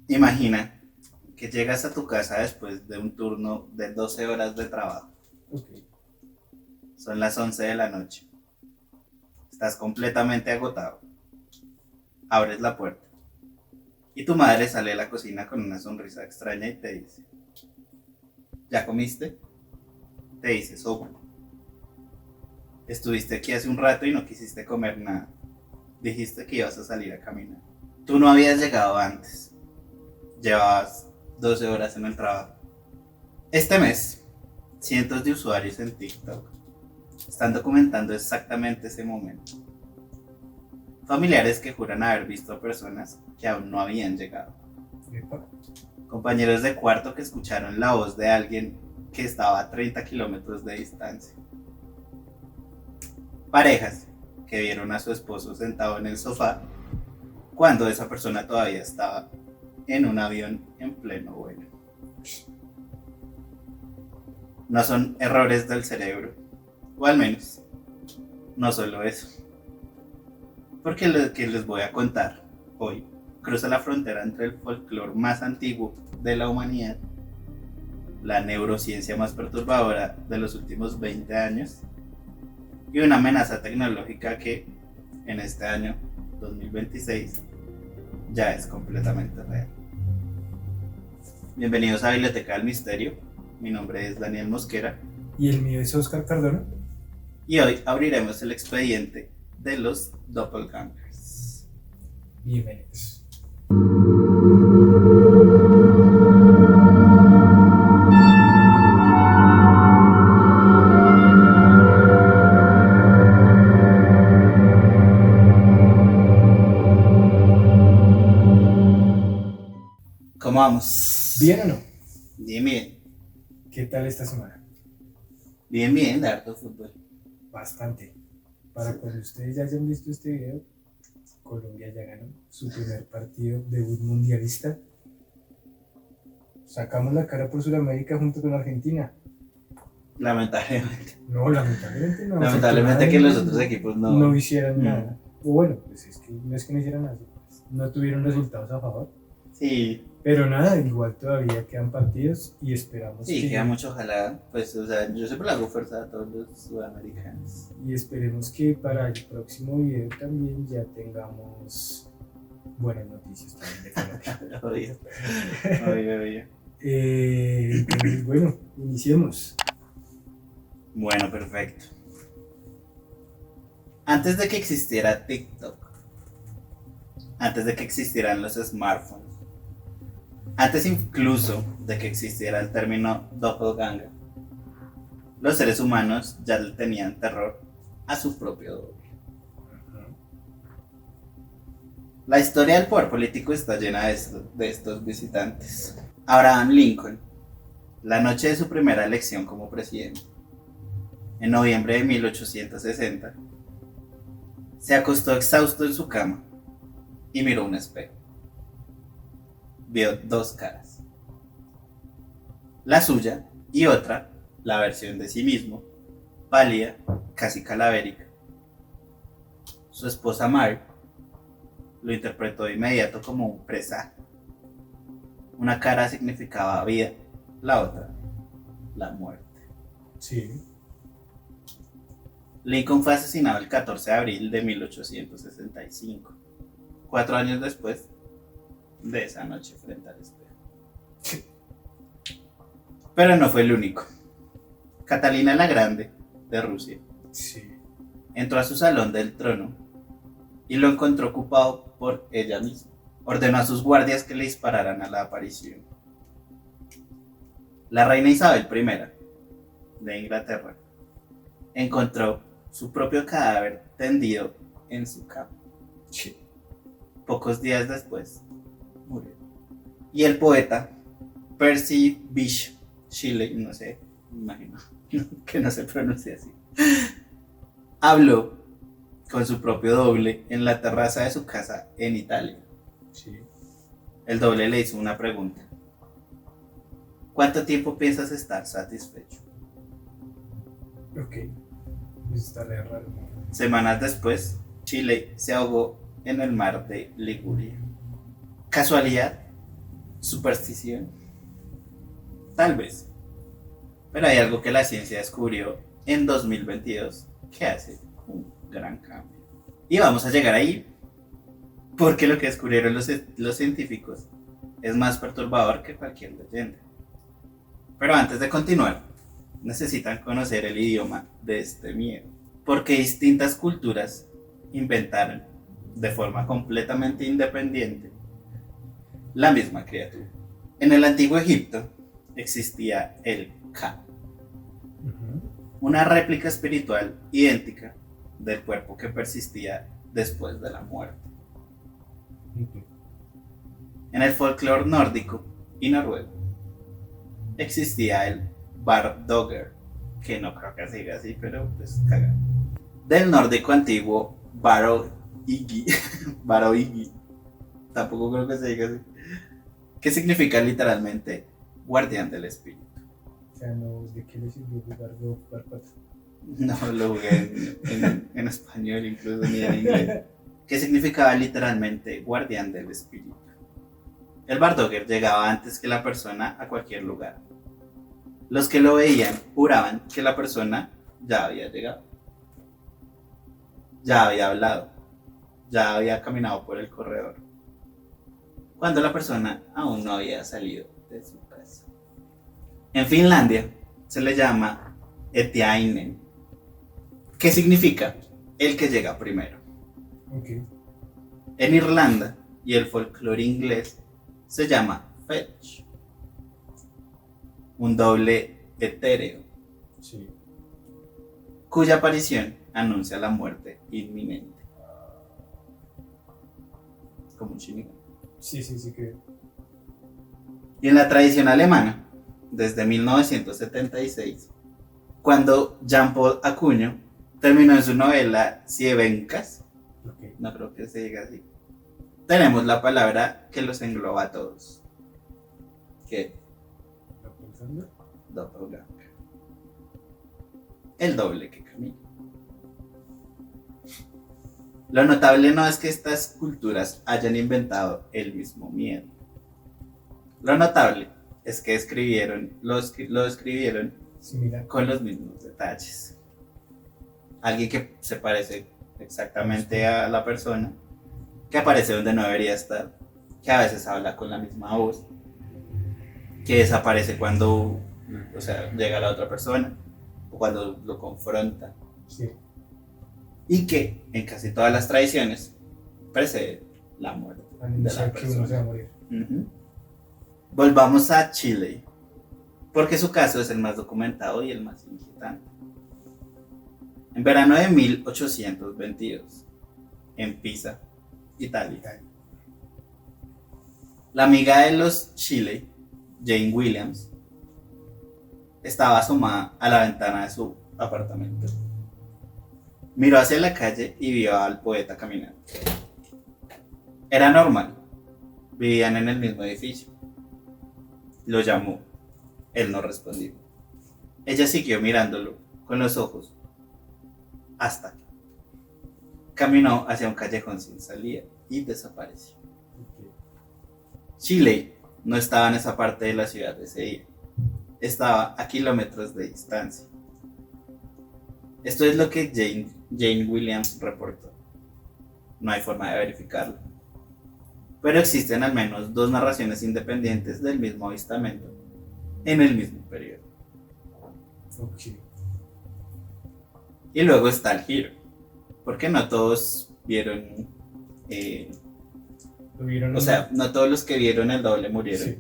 Imagina que llegas a tu casa después de un turno de 12 horas de trabajo. Ok. Son las 11 de la noche. Estás completamente agotado. Abres la puerta y tu madre sale de la cocina con una sonrisa extraña y te dice: ¿ya comiste? Te dice: sopa. Estuviste aquí hace un rato y no quisiste comer nada. Dijiste que ibas a salir a caminar. Tú no habías llegado antes. Llevabas 12 horas en el trabajo. Este mes, cientos de usuarios en TikTok están documentando exactamente ese momento. Familiares que juran haber visto a personas que aún no habían llegado. Epa. Compañeros de cuarto que escucharon la voz de alguien que estaba a 30 kilómetros de distancia. Parejas que vieron a su esposo sentado en el sofá cuando esa persona todavía estaba en un avión en pleno vuelo. No son errores del cerebro, o al menos no solo eso, porque lo que les voy a contar hoy cruza la frontera entre el folclore más antiguo de la humanidad, la neurociencia más perturbadora de los últimos 20 años y una amenaza tecnológica que en este año 2026 ya es completamente real. Bienvenidos a Biblioteca del Misterio. Mi nombre es Daniel Mosquera Y el mío es Oscar Cardona. y hoy abriremos el expediente de los doppelgangers. Bienvenidos. ¿Cómo vamos? ¿Bien o no? Bien, bien. ¿Qué tal esta semana? Bien, bien, de harto fútbol. Bastante. Para cuando ustedes ya hayan visto este video, Colombia ya ganó su primer partido debut mundialista. Sacamos la cara por Sudamérica junto con Argentina. Lamentablemente. No, lamentablemente no. Lamentablemente que los otros equipos no hicieron Mm. nada. O bueno, pues es que no es que no hicieran nada, pues, no tuvieron resultados a favor. Sí, Pero nada, igual todavía quedan partidos y esperamos sí, que queda mucho ojalá. Pues, o sea, yo siempre le hago fuerza a todos los sudamericanos. y esperemos que para el próximo video también ya tengamos buenas noticias también de Colombia. Obvio, obvio, obvio. Entonces, bueno, iniciemos. Bueno, perfecto. Antes de que existiera TikTok, antes de que existieran los smartphones, antes incluso de que existiera el término doppelganger, los seres humanos ya le tenían terror a su propio doble. La historia del poder político está llena de estos visitantes. Abraham Lincoln, la noche de su primera elección como presidente, en noviembre de 1860, se acostó exhausto en su cama y miró un espejo. Vio dos caras, la suya y otra, la versión de sí mismo, pálida, casi calavérica. Su esposa Mary lo interpretó de inmediato como un presagio. Una cara significaba vida, la otra, la muerte. Sí. Lincoln fue asesinado el 14 de abril de 1865, 4 años después de esa noche frente al espejo. Pero no fue el único. Catalina la Grande, de Rusia, Sí. entró a su salón del trono y lo encontró ocupado por ella misma. Ordenó a sus guardias que le dispararan a la aparición. La reina Isabel I, de Inglaterra, encontró su propio cadáver tendido en su cama. Sí. Pocos días después, murió. Y el poeta Percy Bysshe Shelley, no sé, me imagino que no se pronuncia así, habló con su propio doble en la terraza de su casa en Italia. Sí. El doble le hizo una pregunta: ¿cuánto tiempo piensas estar satisfecho? Ok. Está re raro. Semanas después, Chile se ahogó en el mar de Liguria. ¿Casualidad? ¿Superstición? Tal vez. Pero hay algo que la ciencia descubrió en 2022 que hace un gran cambio. Y vamos a llegar ahí porque lo que descubrieron los científicos es más perturbador que cualquier leyenda. Pero antes de continuar, necesitan conocer el idioma de este miedo. Porque distintas culturas inventaron de forma completamente independiente la misma criatura. En el antiguo Egipto existía el Ka, una réplica espiritual idéntica del cuerpo que persistía después de la muerte. En el folclore nórdico y noruego existía el Vardøger, que no creo que se diga así, pero pues caga. Del nórdico antiguo Varoigi, Varoigi, tampoco creo que se diga así, que significa literalmente guardián del espíritu. O sea, no, ¿de qué le sirvió jugar Go War 4? No lo jugué en español, incluso ni en inglés. Que significaba literalmente guardián del espíritu. El Vardøger llegaba antes que la persona a cualquier lugar. Los que lo veían juraban que la persona ya había llegado, ya había hablado, ya había caminado por el corredor, cuando la persona aún no había salido de su casa. En Finlandia se le llama Etiainen, que significa el que llega primero. Okay. En Irlanda y el folclore inglés se llama Fetch, un doble etéreo, Sí. cuya aparición anuncia la muerte inminente. Como un shinigami. Sí, creo. Y en la tradición alemana, desde 1976, cuando Jean-Paul Acuño terminó en su novela Sievencas, Okay. no creo que se diga así, tenemos la palabra que los engloba a todos, que ¿Está pensando? doppelganger, el doble que camina. Lo notable no es que estas culturas hayan inventado el mismo miedo. Lo notable es que lo describieron Similar. con los mismos detalles. Alguien que se parece exactamente a la persona, que aparece donde no debería estar, que a veces habla con la misma voz, que desaparece cuando, o sea, llega la otra persona o cuando lo confronta, Sí. y que en casi todas las tradiciones precede la muerte de la Anunciar que uno se va a persona. morir. Ujú. Volvamos a Chile, porque su caso es el más documentado y el más inquietante. En verano de 1822, en Pisa, Italia, la amiga de los Chile, Jane Williams, estaba asomada a la ventana de su apartamento. Miró hacia la calle y vio al poeta caminando. Era normal, vivían en el mismo edificio. Lo llamó, él no respondió. Ella siguió mirándolo con los ojos hasta que caminó hacia un callejón sin salida y desapareció. Okay. Chile no estaba en esa parte de la ciudad ese día, estaba a kilómetros de distancia. Esto es lo que Jane Williams reportó. No hay forma de verificarlo, pero existen al menos dos narraciones independientes del mismo avistamiento en el mismo periodo. Okay. Y luego está el giro, porque no todos vieron, ¿Lo vieron? o sea, no todos los que vieron el doble murieron. Sí.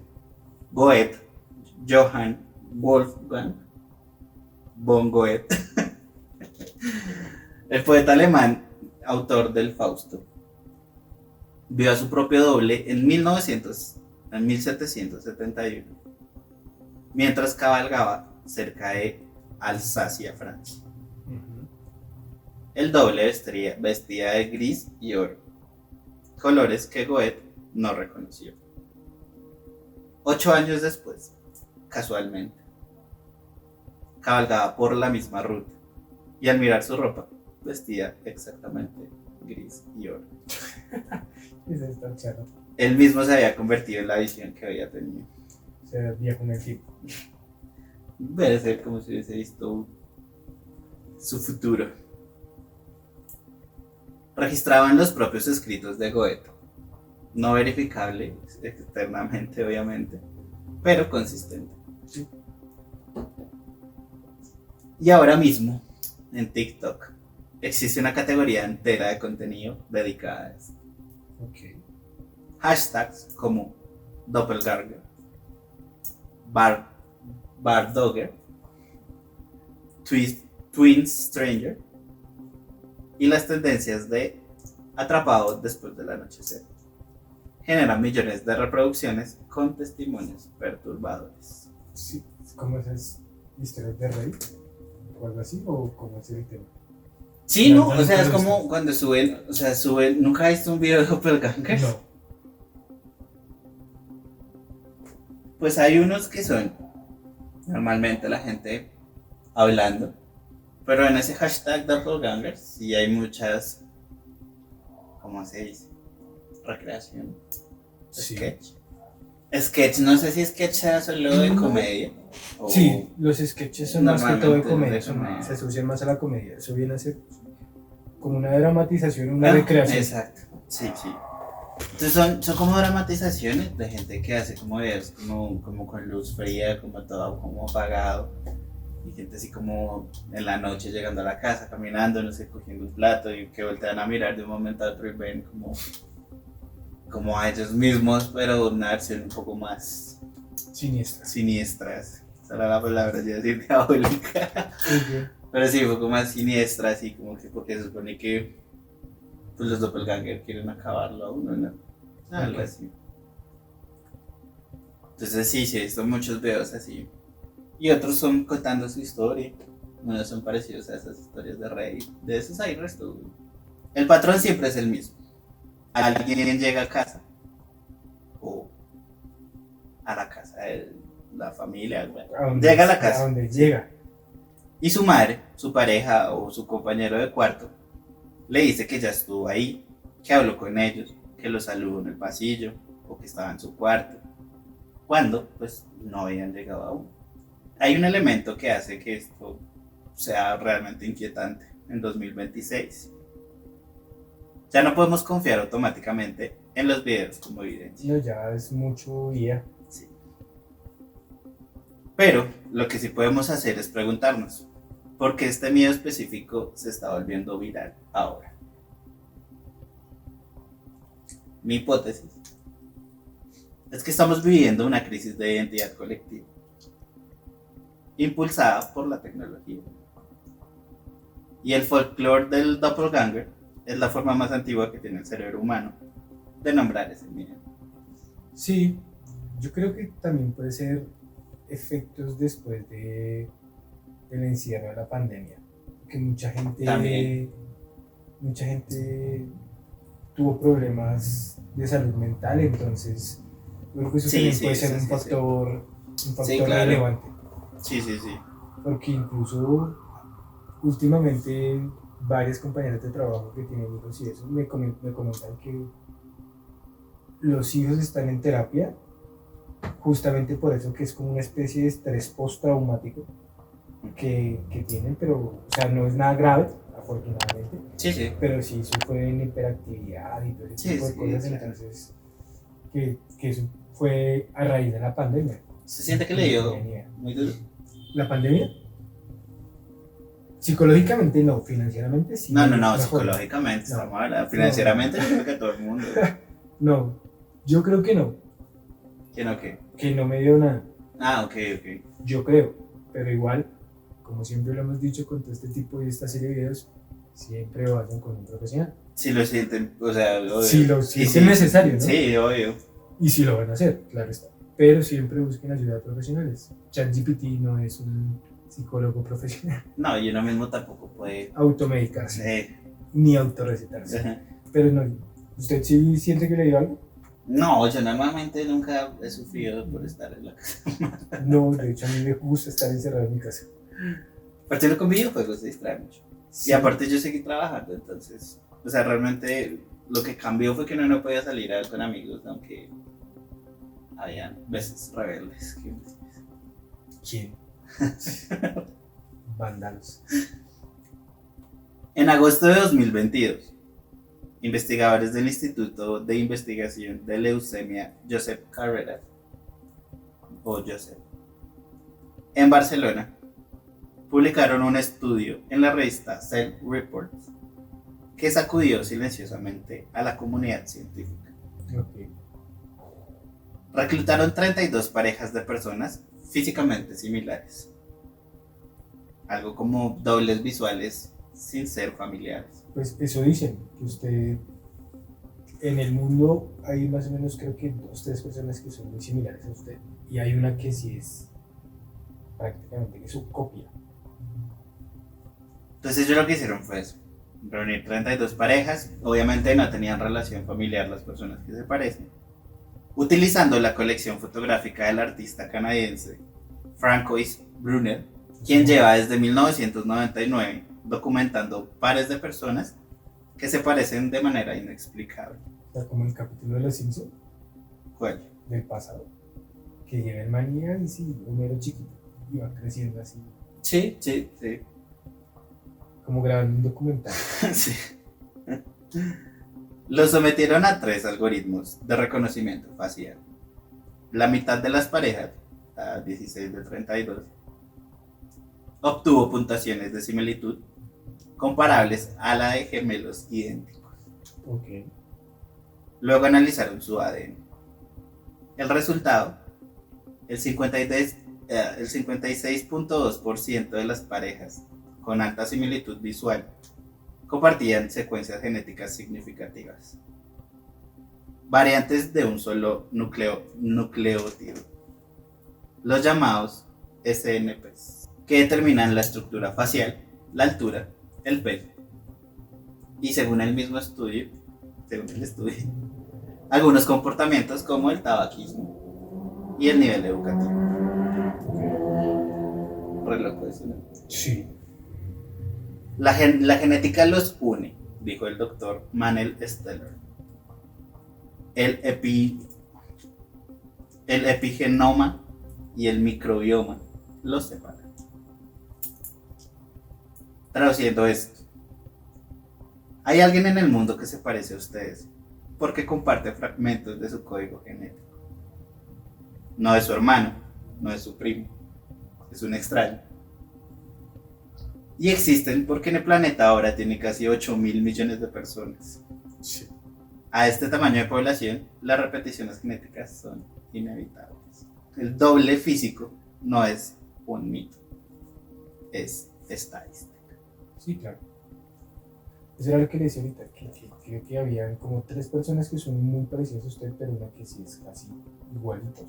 Goethe, Johann Wolfgang von Goethe, el poeta alemán, autor del Fausto, vio a su propio doble en 1771, mientras cabalgaba cerca de Alsacia, Francia. Ujú. El doble vestía de gris y oro, colores que Goethe no reconoció. 8 años después, casualmente, cabalgaba por la misma ruta y al mirar su ropa vestía exactamente gris y oro. Esa está charra. él mismo se había convertido en la visión que había tenido. O sea, viajó en el tiempo. Debe ser como si hubiese visto su futuro. Registraban los propios escritos de Goethe, no verificable externamente, obviamente, pero consistente. Sí. Y ahora mismo, en TikTok, existe una categoría entera de contenido dedicada a esto. Ok. Hashtags como Doppelganger, Bardogger, Twin Stranger y las tendencias de atrapado después del anochecer. Generan millones de reproducciones con testimonios perturbadores. Sí, ¿cómo esas historias de Reddit? ¿O algo así? ¿O cómo es el tema? Sí, no, No, o sea, es no, como cuando suben, ¿nunca viste un video de Doppelganger? No. Pues hay unos que son normalmente la gente hablando, pero en ese hashtag Doppelganger sí hay muchas, ¿cómo se dice? Recreación. Sí. Sketch, no sé si sketch sea solo de comedia. O Sí, los sketches son más que todo de comedia, comedia. se asocian más a la comedia. Eso viene a ser como una dramatización, una recreación. Exacto, sí, sí. Entonces son como dramatizaciones de gente que hace como videos como con luz fría, como todo como apagado. Y gente así como en la noche llegando a la casa, caminando, no sé, cogiendo un plato y que voltean a mirar de un momento a otro y ven como a ellos mismos, pero una versión un poco más siniestras. Esa era la palabra, yo decir diabólica. Pero sí, un poco más siniestra, así como que porque se supone que pues, los doppelganger quieren acabarlo a uno, ¿no? Algo así. Entonces sí, he visto muchos videos así. Y otros son contando su historia. Unos son parecidos a esas historias de Reddit. De esos hay resto. El patrón siempre es el mismo. Alguien llega a casa o a la casa de la familia, bueno, llega a la casa. A donde llega. Y su madre, su pareja o su compañero de cuarto le dice que ya estuvo ahí, que habló con ellos, que los saludó en el pasillo o que estaba en su cuarto, cuando pues no habían llegado aún. Hay un elemento que hace que esto sea realmente inquietante en 2026. Ya no podemos confiar automáticamente en los videos como evidencia. No, ya es mucho guía. Sí. Pero lo que sí podemos hacer es preguntarnos, ¿por qué este miedo específico se está volviendo viral ahora? Mi hipótesis es que estamos viviendo una crisis de identidad colectiva, impulsada por la tecnología. Y el folclore del doppelganger es la forma más antigua que tiene el cerebro humano de nombrar ese miedo. Sí, yo creo que también puede ser efectos después del encierro de la pandemia. Que mucha gente tuvo problemas de salud mental, entonces yo creo que eso también puede ser un factor claro. relevante. Sí. Porque incluso últimamente varias compañeras de trabajo que tienen hijos y eso me comentan que los hijos están en terapia justamente por eso, que es como una especie de estrés postraumático que tienen, pero o sea, no es nada grave, afortunadamente, pero sí sufren hiperactividad y todo ese tipo de cosas, claro. Entonces que eso fue a raíz de la pandemia. ¿Se siente que le dio muy duro? ¿La pandemia? Psicológicamente no, financieramente sí. No, psicológicamente, financieramente yo creo que a todo el mundo. No, yo creo que no. ¿Que no qué? Que no me dio nada. Ok. Yo creo, pero igual, como siempre lo hemos dicho con todo este tipo y esta serie de videos, siempre vayan con un profesional. Si lo sienten, o sea, obvio. Si lo sienten necesario, ¿no? Sí, obvio. Y si lo van a hacer, claro está. Pero siempre busquen ayuda de profesionales. ChatGPT no es un psicólogo profesional. No, y uno mismo tampoco puede automedicarse, ni autorrecetarse. Pero no, ¿usted sí siente que le dio algo? No, yo normalmente nunca he sufrido por estar en la casa. No, de hecho a mí me gusta estar encerrado en mi casa. Aparte con videojuegos se distrae mucho. Sí. Y aparte yo seguí trabajando, entonces, o sea, realmente Lo que cambió fue que uno no podía salir a ver con amigos, aunque habían veces rebeldes. ¿Quién? Vándalos. En agosto de 2022, investigadores del Instituto de Investigación de Leucemia Josep Carreras, o Josep, en Barcelona, publicaron un estudio en la revista Cell Reports que sacudió silenciosamente a la comunidad científica. Okay. Reclutaron 32 parejas de personas físicamente similares, algo como dobles visuales sin ser familiares. Pues eso dicen, que usted, en el mundo hay más o menos creo que 2 o 3 personas que son muy similares a usted, y hay una que sí es prácticamente que su copia. Entonces ellos lo que hicieron fue eso, reunir 32 parejas, obviamente no tenían relación familiar las personas que se parecen, utilizando la colección fotográfica del artista canadiense Francois Brunner, quien lleva desde 1999 documentando pares de personas que se parecen de manera inexplicable. O sea, como el capítulo de Los Simpsons ¿Cuál? del pasado, que llega el manía y sí, Homero chiquito, y va creciendo así, Sí. como grabando un documental. Sí. Lo sometieron a 3 algoritmos de reconocimiento facial. La mitad de las parejas, a 16 de 32, obtuvo puntuaciones de similitud comparables a la de gemelos idénticos. Ok. Luego analizaron su ADN. El resultado, el 56.2% de las parejas con alta similitud visual compartían secuencias genéticas significativas, variantes de un solo nucleótido, los llamados SNPs, que determinan la estructura facial, la altura, el pelo y según el estudio, algunos comportamientos como el tabaquismo y el nivel educativo. Re loco eso, ¿no? Sí. La genética los une, dijo el doctor Manel Steller. El epigenoma y el microbioma los separan. Traduciendo esto, hay alguien en el mundo que se parece a ustedes porque comparte fragmentos de su código genético. No es su hermano, no es su primo, es un extraño. Y existen porque en el planeta ahora tiene casi 8.000 millones de personas. Sí. A este tamaño de población, las repeticiones genéticas son inevitables. El doble físico no es un mito, es estadística. Sí, claro. Eso era lo que le decía ahorita, que creo que habían como 3 personas que son muy parecidas a usted, pero una que sí es casi igualitos.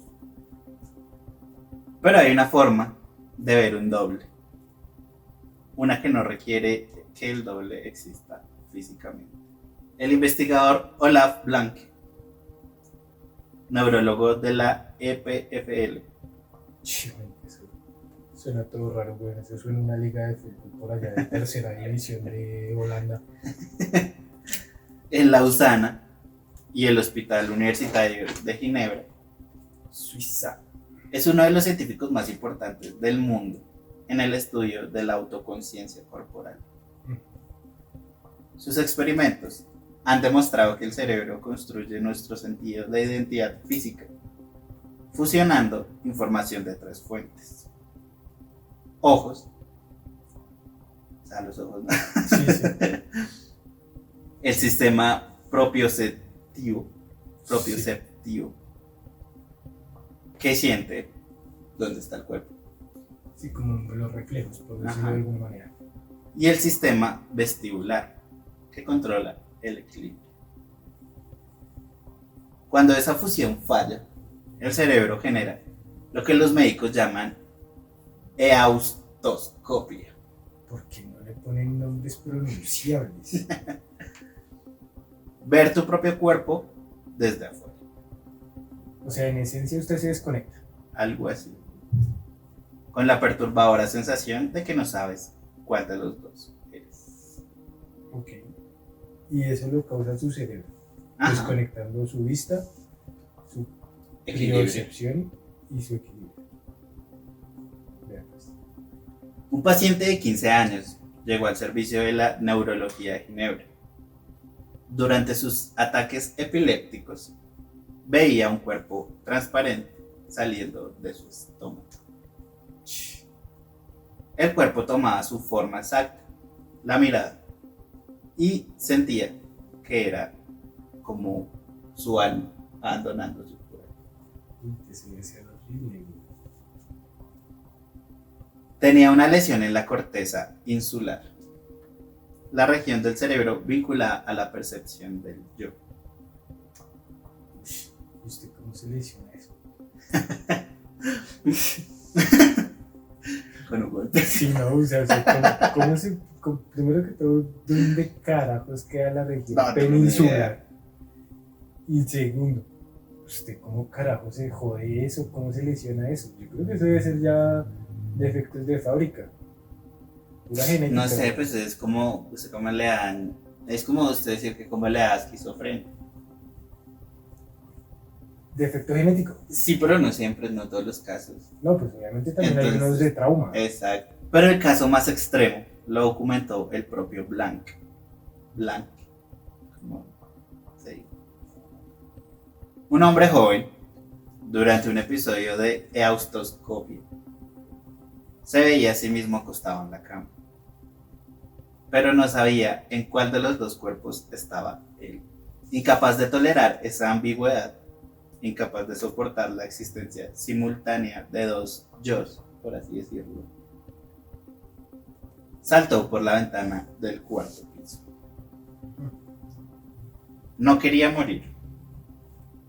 Pero hay una forma de ver un doble. Una que no requiere que el doble exista físicamente. El investigador Olaf Blanke, neurólogo de la EPFL. Sí, eso suena todo raro, güey. Eso suena una liga de fútbol por allá de tercera división de Holanda. En Lausana y el Hospital Universitario de Ginebra, Suiza. es uno de los científicos más importantes del mundo en el estudio de la autoconciencia corporal. Sus experimentos han demostrado que el cerebro construye nuestro sentido de identidad física, fusionando información de 3 fuentes. Ojos, o sea, los ojos, ¿no? Sí. El sistema propioceptivo, que siente dónde está el cuerpo, Sí, como los reflejos, por decirlo de alguna manera. y el sistema vestibular, que controla el equilibrio. Cuando esa fusión falla, el cerebro genera lo que los médicos llaman eautoscopia. ¿Por qué no le ponen nombres pronunciables? Ver tu propio cuerpo desde afuera. O sea, en esencia usted se desconecta. Algo así. Con la perturbadora sensación de que no sabes cuál de los dos eres. Ok. y eso lo causa su cerebro, Ajá. desconectando su vista, su Equilibrio. percepción y su equilibrio. Vean, pues. Un paciente de 15 años llegó al servicio de la neurología de Ginebra. Durante sus ataques epilépticos, veía un cuerpo transparente saliendo de su estómago. El cuerpo tomaba su forma exacta, la mirada, y sentía que era como su alma abandonando su cuerpo. Uy, que se me hacía horrible. Tenía una lesión en la corteza insular, la región del cerebro vinculada a la percepción del yo. ¿Y usted cómo se lesiona eso? Con un golpe. Sí, no, o sea, ¿cómo se, primero que todo, ¿dónde carajos queda la región No, peninsular? Y segundo, ¿usted cómo carajo se jode eso? ¿Cómo se lesiona eso? Yo creo que eso debe ser ya defectos de fábrica. Pura genética. No sé, pues es como, usted cómo le dan, es como usted decir que cómo le da esquizofrenia. Defecto genético. Sí, pero no siempre, no todos los casos. No, pues obviamente también hay Entonces, unos de trauma. Exacto. Pero el caso más extremo lo documentó el propio Blanc. Blanc. ¿Cómo se dice? Un hombre joven, durante un episodio de eustoscopia, se veía a sí mismo acostado en la cama, pero no sabía en cuál de los dos cuerpos estaba él. Incapaz de tolerar esa ambigüedad, incapaz de soportar la existencia simultánea de dos yos, por así decirlo, saltó por la ventana del cuarto piso. No quería morir,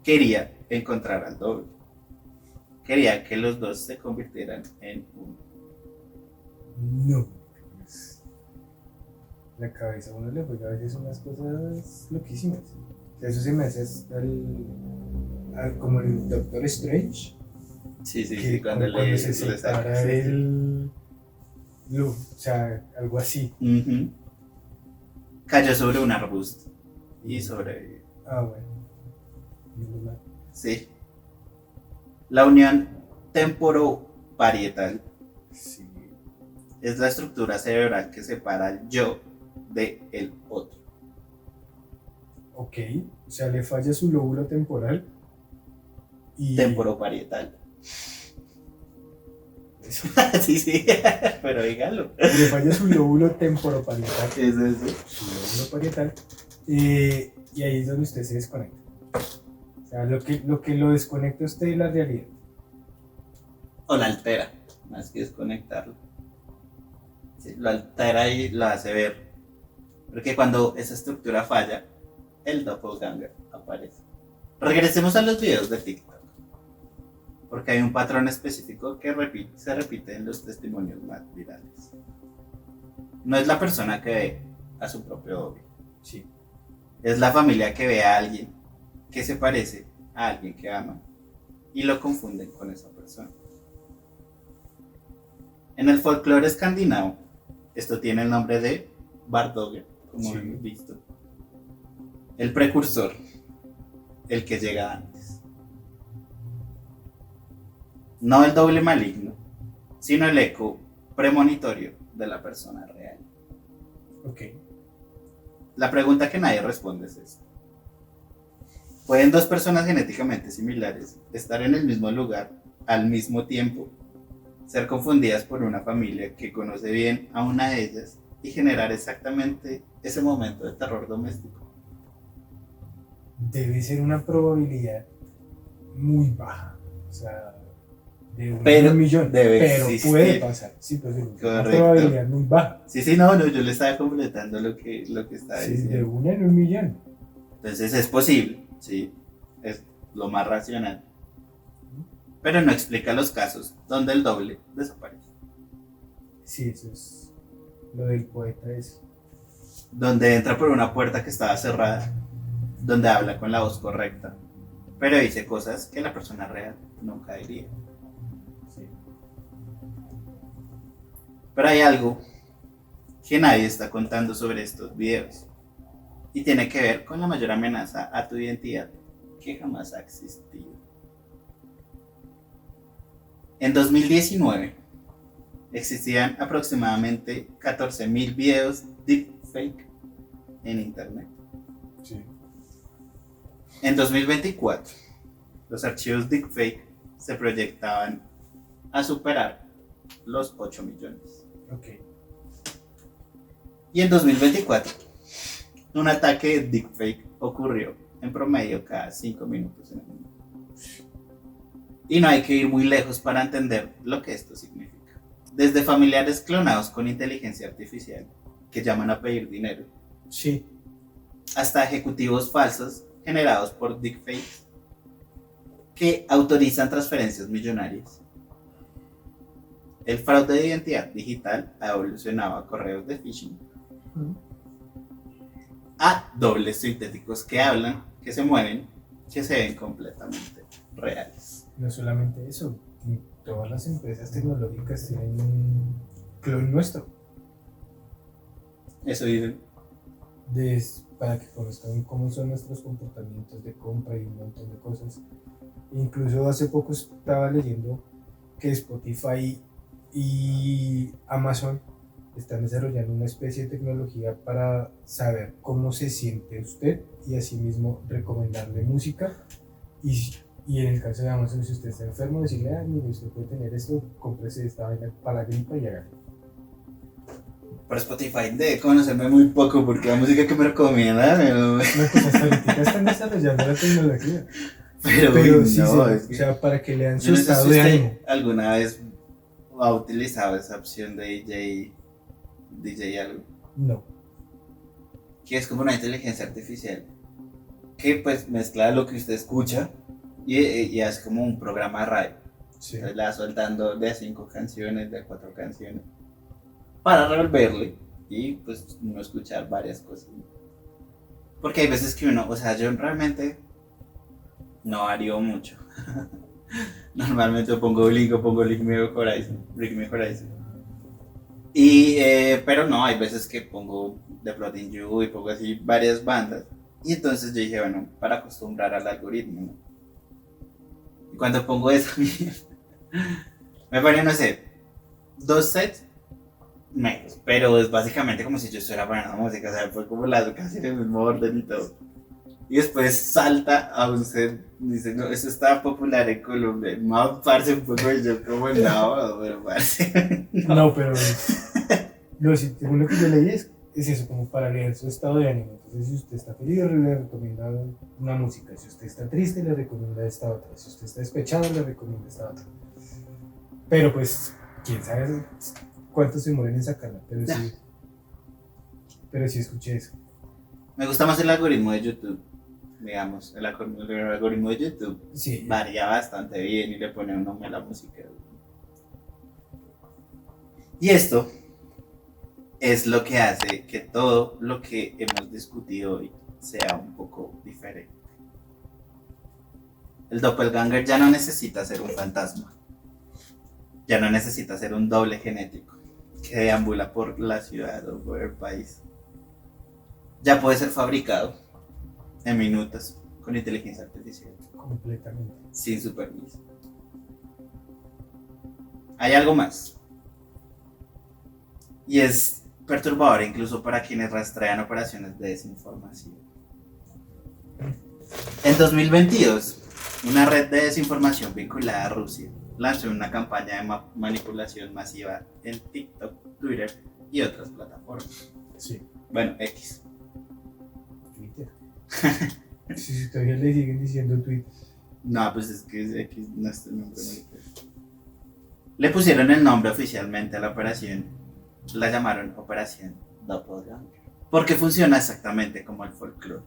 quería encontrar al doble, quería que los dos se convirtieran en uno. No. Pues, la cabeza a uno le juega a veces unas cosas loquísimas. O sea, eso se me hace como el Doctor Strange. Sí, sí, Que sí, cuando se le separa saca, sí, el luz, o sea, algo así. sí. Cayó sobre un arbusto y sobrevivió. Ah, bueno. Menos mal. Sí. La unión temporoparietal Sí. es la estructura cerebral que separa el yo de el otro. Ok, o sea, le falla su lóbulo temporal y... Temporoparietal. Eso. Sí, sí, pero dígalo. Le falla su lóbulo temporoparietal. ¿Qué es eso? Su lóbulo parietal. Y ahí es donde usted se desconecta. O sea, lo que lo desconecta a usted de la realidad. O la altera, más que desconectarlo. Sí, lo altera y lo hace ver. Porque cuando esa estructura falla, el doppelganger aparece. Regresemos a los videos de TikTok. Porque hay un patrón específico que se repite en los testimonios más virales. No es la persona que ve a su propio doble. Sí. Es la familia que ve a alguien que se parece a alguien que ama y lo confunden con esa persona. En el folclore escandinavo, esto tiene el nombre de Bardoger, como Sí. hemos visto. El precursor, el que llega antes. No el doble maligno, sino el eco premonitorio de la persona real. Ok. La pregunta que nadie responde es esta. ¿Pueden dos personas genéticamente similares estar en el mismo lugar al mismo tiempo, ser confundidas por una familia que conoce bien a una de ellas y generar exactamente ese momento de terror doméstico? Debe ser una probabilidad muy baja. O sea, de uno Pero en un millón. debe Pero existir. puede pasar. Sí, pero es una Correcto. probabilidad muy baja. Sí, no, yo le estaba completando lo que estaba Sí, diciendo. de uno en un millón. Entonces es posible, sí, es lo más racional. Pero no explica los casos donde el doble desaparece. Sí, eso es lo del poeta es. Donde entra por una puerta que estaba cerrada, donde habla con la voz correcta, pero dice cosas que la persona real nunca diría. Sí. Pero hay algo que nadie está contando sobre estos videos. y tiene que ver con la mayor amenaza a tu identidad que jamás ha existido. En 2019 existían aproximadamente 14.000 videos deepfake en internet. Sí. En 2024, los archivos deepfake se proyectaban a superar los 8 millones. Ok. Y en 2024, un ataque de deepfake ocurrió en promedio cada 5 minutos en el mundo. Y no hay que ir muy lejos para entender lo que esto significa. Desde familiares clonados con inteligencia artificial que llaman a pedir dinero, Sí. hasta ejecutivos falsos generados por deepfakes que autorizan transferencias millonarias. El fraude de identidad digital ha evolucionado a correos de phishing, a dobles sintéticos que hablan, que se mueven, que se ven completamente reales. No solamente eso, todas las empresas tecnológicas tienen un clon nuestro. Eso dicen. Para que conozcan cómo son nuestros comportamientos de compra y un montón de cosas. Incluso hace poco estaba leyendo que Spotify y Amazon están desarrollando una especie de tecnología para saber cómo se siente usted y asimismo recomendarle música y en el caso de Amazon, si usted está enfermo, decirle, mire, usted puede tener esto, cómprese esta vaina para la gripa y hágalo. Por Spotify de conocerme muy poco porque la música que me recomienda No, pues hasta ahorita están desarrollando la tecnología. pero sí, no, sí, es que o sea, para que lean yo su no sé estado si de usted ánimo. alguna vez ha utilizado esa opción de DJ algo, No. que es como una inteligencia artificial que pues mezcla lo que usted escucha y hace como un programa de radio. Sí. Entonces le va soltando de a 5 canciones, de a 4 canciones para revolverle y pues no escuchar varias cosas. Porque hay veces que uno, o sea, yo realmente no varío mucho. Normalmente pongo Blink o pongo Bring Me Horizon. Y, pero no, hay veces que pongo The Blood in You y pongo así varias bandas. Y entonces yo dije, bueno, para acostumbrar al algoritmo, ¿no? Y cuando pongo eso, me pone, no sé, 2 sets menos, pero es básicamente como si yo estuviera poniendo música, o sea, fue como casi en el mismo orden y todo. Y después salta a un set, dice, no, eso está popular en Colombia, más parce un poco, y yo como, no, pero parce. No, pero según lo que yo leí es eso, como para leer su estado de ánimo. Entonces, si usted está feliz, le recomienda una música. Si usted está triste, le recomienda esta otra. Si usted está despechado, le recomienda esta otra. Pero pues, quién sabe cuántos se mueren en sacarla, pero sí escuché eso. Me gusta más el algoritmo de YouTube, digamos, el algoritmo de YouTube sí, varía bastante bien y le pone un nombre a la música. Y esto es lo que hace que todo lo que hemos discutido hoy sea un poco diferente. El doppelganger ya no necesita ser un fantasma, ya no necesita ser un doble genético que deambula por la ciudad o por el país. Ya puede ser fabricado en minutos con inteligencia artificial. Completamente. Sin su permiso. Hay algo más. Y es perturbador incluso para quienes rastrean operaciones de desinformación. En 2022, una red de desinformación vinculada a Rusia lanzó una campaña de manipulación masiva en TikTok, Twitter y otras plataformas. Sí. Bueno, X. Twitter. Si todavía le siguen diciendo Twitter. No, pues es que es X, no es el nombre. Le pusieron el nombre oficialmente a la operación, la llamaron Operación Doppelganger, porque funciona exactamente como el folclore.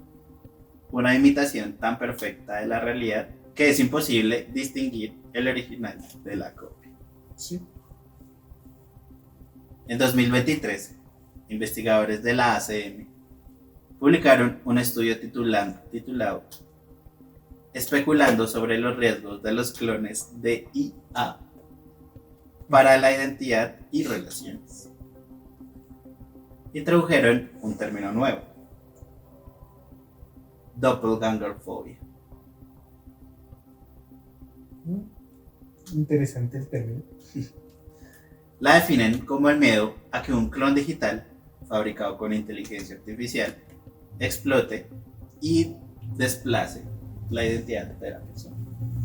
Una imitación tan perfecta de la realidad que es imposible distinguir el original de la copia. Sí. En 2023, investigadores de la ACM publicaron un estudio titulado Especulando sobre los riesgos de los clones de IA para la identidad y relaciones. Introdujeron un término nuevo, doppelgangerfobia. Interesante el término. La definen como el miedo a que un clon digital, fabricado con inteligencia artificial, explote y desplace la identidad de la persona.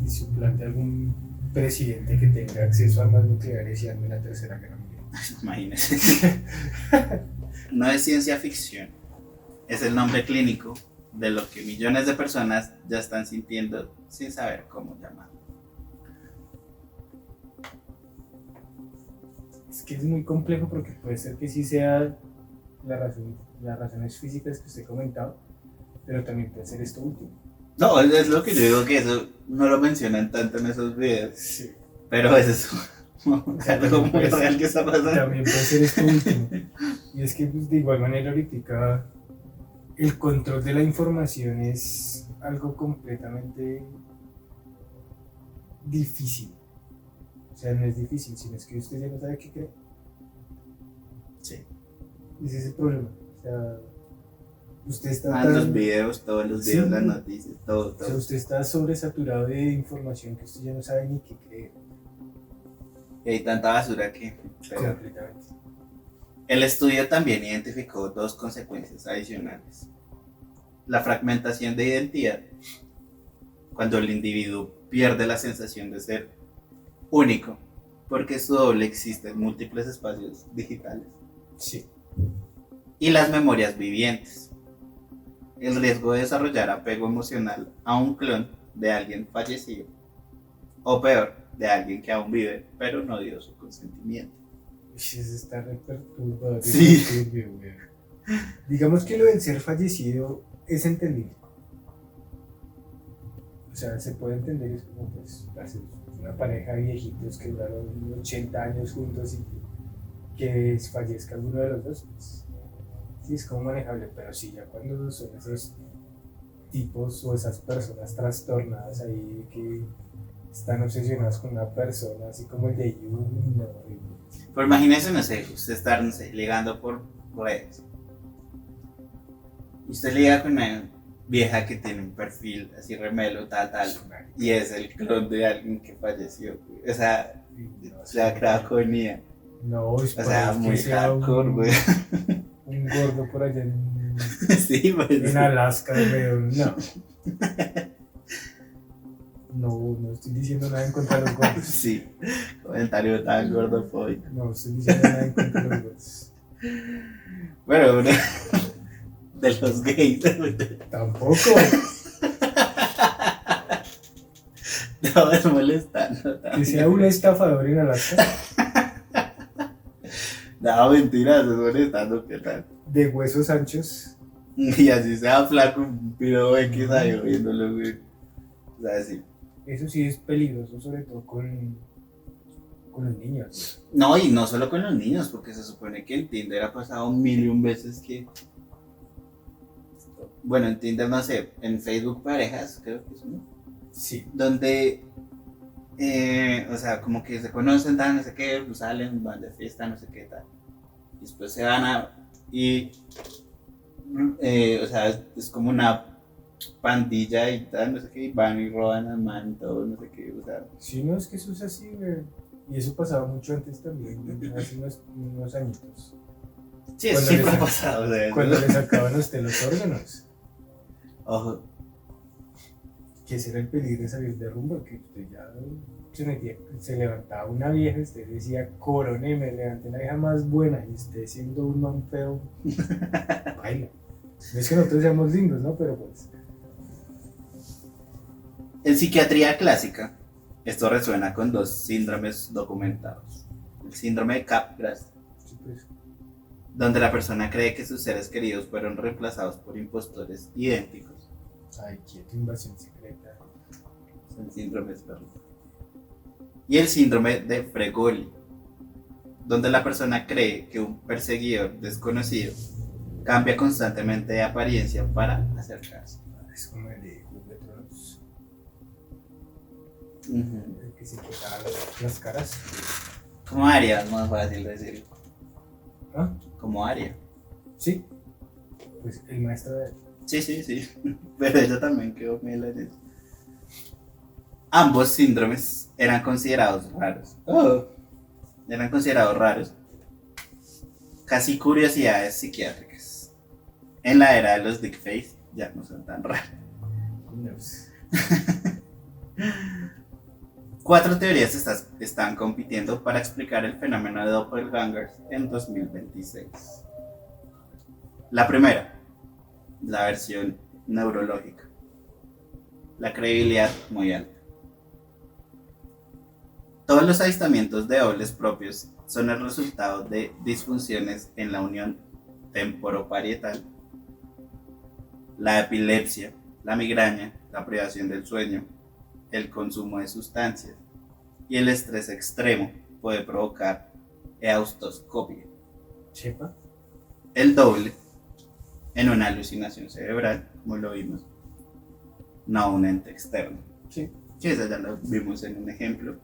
Y suplante algún presidente que tenga acceso a armas nucleares y arme la tercera guerra mundial. Imagínense. No es ciencia ficción, es el nombre clínico de lo que millones de personas ya están sintiendo sin saber cómo llamarlo. Es que es muy complejo porque puede ser que sí sea las razones físicas que usted comentaba, pero también puede ser esto último. No, es lo que yo digo, que eso no lo mencionan tanto en esos videos, Sí. pero es eso. Algo muy real que está pasando. También puede ser esto último. Y es que pues, de igual manera ahorita el control de la información es algo completamente difícil. O sea, no es difícil, sino es que usted ya no sabe qué cree. Sí. Ese es el problema. O sea, usted está Los videos, todos los videos, Sí. las noticias, todo. O sea, usted está sobresaturado de información que usted ya no sabe ni qué creer. Y hay tanta basura que... pero- Completamente. El estudio también identificó dos consecuencias adicionales. La fragmentación de identidad, cuando el individuo pierde la sensación de ser único, porque su doble existe en múltiples espacios digitales. Sí. Y las memorias vivientes. El riesgo de desarrollar apego emocional a un clon de alguien fallecido, o peor, de alguien que aún vive, pero no dio su consentimiento. Eso está re perturbador. Sí. Turbio, güey. Digamos que lo del ser fallecido es entendible. O sea, se puede entender, es como pues una pareja de viejitos que duraron 80 años juntos y que fallezca alguno de los dos, pues sí es como manejable, pero sí, ya cuando son esos tipos o esas personas trastornadas ahí que están obsesionadas con una persona, así como el de You, no, horrible. Pero imagínese, no sé, usted estar, no sé, ligando por redes. Usted liga con una vieja que tiene un perfil así remelo, tal, y es el clon de alguien que falleció. O sea, la craconía. No, es O sea, muy hardcore, güey. Un gordo por allá Sí, pues. en Alaska, pero no. No estoy diciendo nada en contra de los gordos. Sí, comentario tan gordofóbico. No estoy diciendo nada en contra de los gordos. Bueno, uno de los gays. Tampoco. No, es molestando. Que sea un estafador en Alaska No, mentiras, es molestando, ¿qué tal? de huesos anchos. Y así sea flaco, un piro X ahí viéndolo, güey. O sea, sí. Eso sí es peligroso, sobre todo con los niños. No, y no solo con los niños, porque se supone que en Tinder ha pasado 1.000.000 veces que... Bueno, en Tinder no sé, en Facebook parejas, creo que es uno. Sí. Donde, o sea, como que se conocen, tal, no sé qué, pues salen, van de fiesta, no sé qué, tal. Y después se van a... Y, o sea, es como una pandilla y tal, no sé qué, y van y roban al man y todo, no sé qué, o sea... Sí, no, es que eso es así, güey. Y eso pasaba mucho antes también, hace unos añitos. Sí, eso Cuando siempre les- ha pasado, o sea, Cuando le sacaban a usted los órganos. Ojo, Que ese era el peligro de salir de rumbo, que usted ya se levantaba una vieja, usted decía, coroné, me levanté la vieja más buena, y usted siendo un man feo, baila. No es que nosotros seamos lindos, ¿no? Pero pues, en psiquiatría clásica, esto resuena con dos síndromes documentados. El síndrome de Capgras, sí, pues, donde la persona cree que sus seres queridos fueron reemplazados por impostores idénticos. ay, quieto, invasión secreta. Son síndromes perros. Y el síndrome de Fregoli, donde la persona cree que un perseguidor desconocido cambia constantemente de apariencia para acercarse. Es como el de Juego de Tronos, Ujú. el que se quitaba las caras. Como Aria, es más fácil decirlo. ¿Ah? Como Aria. Sí, pues el maestro de... Sí, sí, sí. Pero ella también quedó mela en eso. Ambos síndromes eran considerados raros. Oh, eran considerados raros. Casi curiosidades psiquiátricas. En la era de los deepfakes ya no son tan raros. No, pues, 4 teorías están compitiendo para explicar el fenómeno de doppelgangers en 2026. La primera, la versión neurológica. La credibilidad muy alta. Todos los avistamientos de dobles propios son el resultado de disfunciones en la unión temporoparietal. La epilepsia, la migraña, la privación del sueño, el consumo de sustancias y el estrés extremo puede provocar eustoscopia. chepa. El doble en una alucinación cerebral, como lo vimos, no un ente externo. Sí. Que esa ya lo vimos en un ejemplo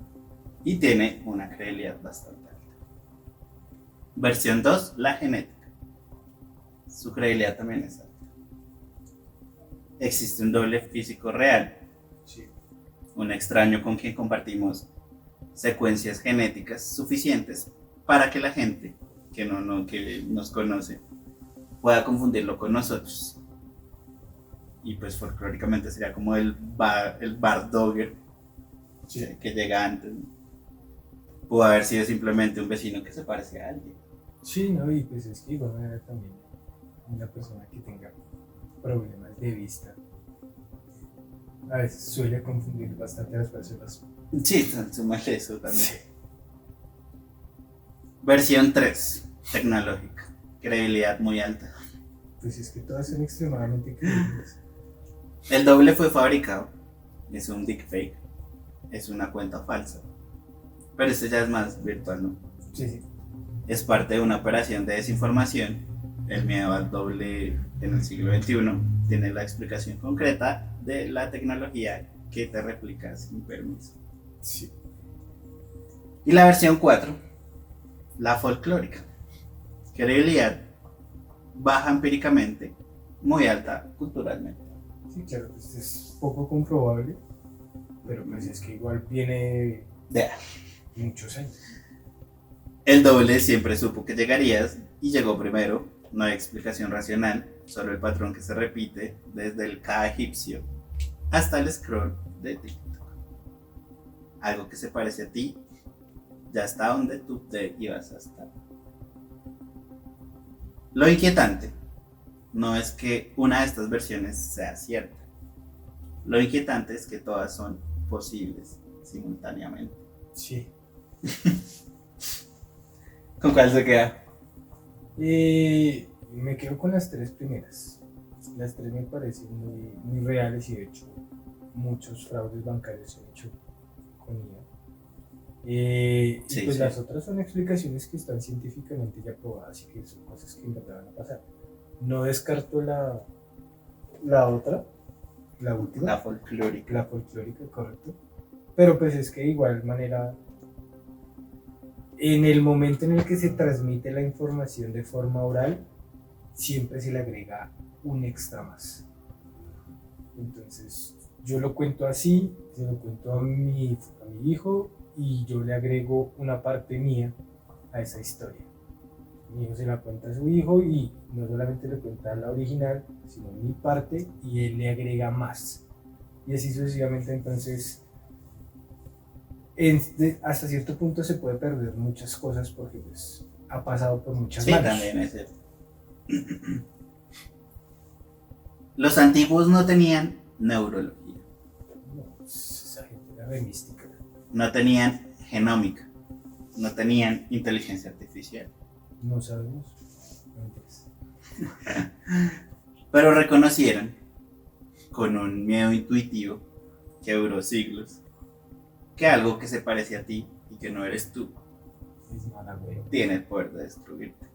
y tiene una credibilidad bastante alta. Versión 2, la genética. Su credibilidad también es alta. Existe un doble físico real, Sí. un extraño con quien compartimos secuencias genéticas suficientes para que la gente que nos conoce pueda confundirlo con nosotros. Y pues folclóricamente sería como el Bard Dogger, Sí. que llega antes. Pudo haber sido simplemente un vecino que se parece a alguien. Sí, no, y pues es que igual manera también una persona que tenga problemas de vista a veces suele confundir bastante a las personas. Sí, súmale eso también. Sí. Versión 3, tecnológica. Credibilidad muy alta. Pues es que todas son extremadamente creíbles. El doble fue fabricado. Es un deepfake. Es una cuenta falsa. Pero este ya es más virtual, ¿no? Sí, sí. Es parte de una operación de desinformación. El miedo al doble en el siglo XXI tiene la explicación concreta de la tecnología que te replica sin permiso. Sí. Y la versión 4, la folclórica. Credibilidad baja empíricamente, muy alta culturalmente. Sí, claro, pues es poco comprobable, pero pues es que igual viene de muchos años. El doble siempre supo que llegarías y llegó primero. No hay explicación racional, solo el patrón que se repite desde el K egipcio hasta el scroll de TikTok. Algo que se parece a ti ya está donde tú te ibas a estar. Lo inquietante no es que una de estas versiones sea cierta. Lo inquietante es que todas son posibles simultáneamente. Sí. ¿Con cuál se queda? Me quedo con las 3 primeras. Las 3 me parecen muy reales y de hecho muchos fraudes bancarios se han hecho con IA. Y pues las otras son explicaciones que están científicamente ya probadas y que son cosas que en verdad van a pasar. No descarto la otra, la última. La folclórica. La folclórica, correcto. Pero pues es que de igual manera, en el momento en el que se transmite la información de forma oral, siempre se le agrega un extra más. Entonces, yo lo cuento así, se lo cuento a mi hijo y yo le agrego una parte mía a esa historia. Mi hijo se la cuenta a su hijo y no solamente le cuenta la original, sino mi parte y él le agrega más. Y así sucesivamente, entonces, hasta cierto punto se puede perder muchas cosas porque pues, ha pasado por muchas manos. Sí, también es cierto. Los antiguos no tenían neurología. No, esa gente era re mística. No tenían genómica. No tenían inteligencia artificial. No sabemos. Pero reconocieron, con un miedo intuitivo que duró siglos, que algo que se parece a ti y que no eres tú tiene el poder de destruirte.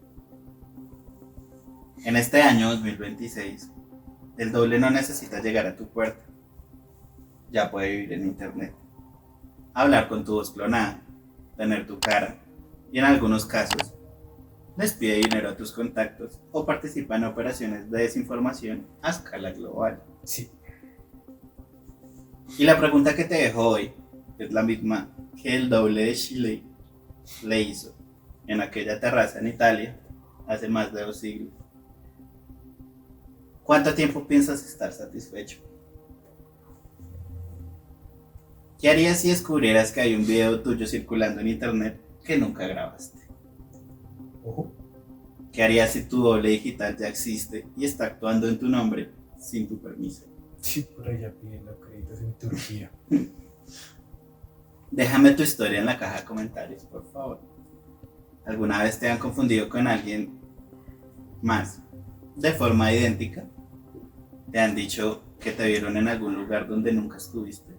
En este año 2026, el doble no necesita llegar a tu puerta. Ya puede vivir en internet, hablar con tu voz clonada, tener tu cara y en algunos casos les pide dinero a tus contactos o participa en operaciones de desinformación a escala global. Sí. Y la pregunta que te dejo hoy es la misma que el doble de Chile le hizo en aquella terraza en Italia hace más de 2 siglos. ¿Cuánto tiempo piensas estar satisfecho? ¿Qué harías si descubrieras que hay un video tuyo circulando en internet que nunca grabaste? Ojo. ¿Qué harías si tu doble digital ya existe y está actuando en tu nombre sin tu permiso? Sí, por allá pidiendo créditos en Turquía. Déjame tu historia en la caja de comentarios, por favor. ¿Alguna vez te han confundido con alguien más de forma idéntica? ¿Te han dicho que te vieron en algún lugar donde nunca estuviste?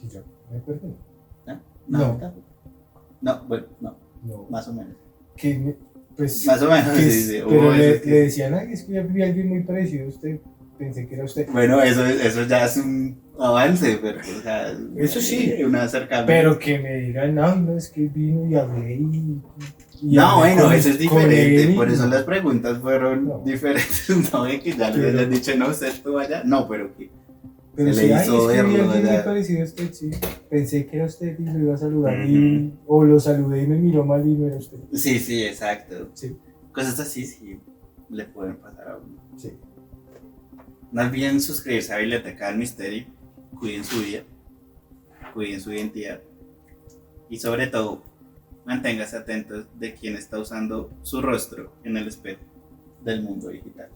Sí, yo me acuerdo. ¿No? No. ¿Tampoco? No, bueno, no, No. más o menos. Que pues, Más o menos, que sí, sí. pero le Es que- decían, ay, es que ya vi a alguien muy parecido a usted. Pensé que era usted. Bueno, eso ya es un avance, pero, o sea, Eso sí. un acercamiento. Pero que me digan, ay, no, es que vino y hablé y No, hablé bueno, con- eso es con diferente, él y- por eso las preguntas fueron No. diferentes, no de que ya le Pero- habían dicho, no, usted estuvo allá, no, pero que Pero se sí, le ay, hizo es que vi a verlo alguien muy allá. parecido a usted, sí. Pensé que era usted y lo iba a saludar Ujú. o lo saludé y me miró mal y no era usted. Sí, sí, exacto. Sí, Cosas así sí le pueden pasar a uno. sí. No olviden suscribirse a Biblioteca del Misterio, cuiden su vida, cuiden su identidad y sobre todo manténgase atentos de quién está usando su rostro en el espejo del mundo digital.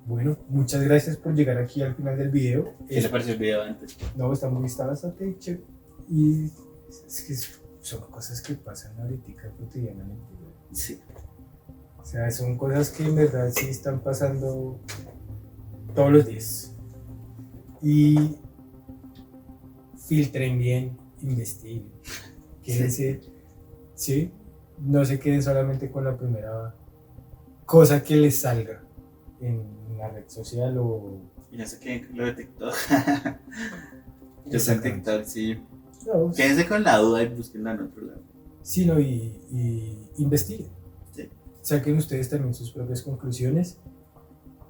Bueno, muchas gracias por llegar aquí al final del video. ¿Qué le pareció el video antes? No, está bastante chévere. Y es que son cosas que pasan ahorita cotidianamente, ¿no? Sí. O sea, son cosas que en verdad sí están pasando todos los días. Y filtren bien, investiguen. Quédense, ¿sí? No se queden solamente con la primera cosa que les salga en una red social o... Y no sé qué, lo de TikTok. Yo sé en TikTok, sí. No, Quédense con la duda y búsquenla en otro lado. sino y investiguen. Sí. Saquen ustedes también sus propias conclusiones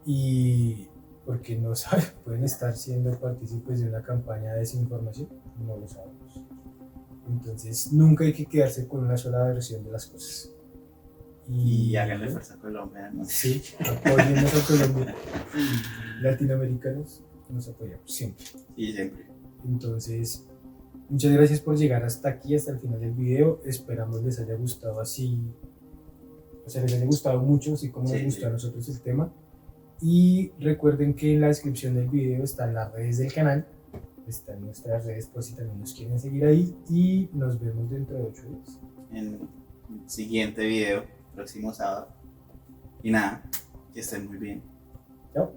y porque no saben, pueden estar siendo partícipes de una campaña de desinformación, no lo sabemos. Entonces nunca hay que quedarse con una sola versión de las cosas. Y háganle fuerza a Colombia, ¿no? Sí, apoyemos a Colombia. Latinoamericanos nos apoyamos siempre. Sí, siempre. Entonces, muchas gracias por llegar hasta aquí, hasta el final del video. Esperamos les haya gustado así, o sea, les haya gustado mucho, así como nos Sí, gustó sí. a nosotros el tema. Y recuerden que en la descripción del video están las redes del canal, están nuestras redes por si también nos quieren seguir ahí. Y nos vemos dentro de 8 días. En el siguiente video, próximo sábado. Y nada, que estén muy bien. Chao.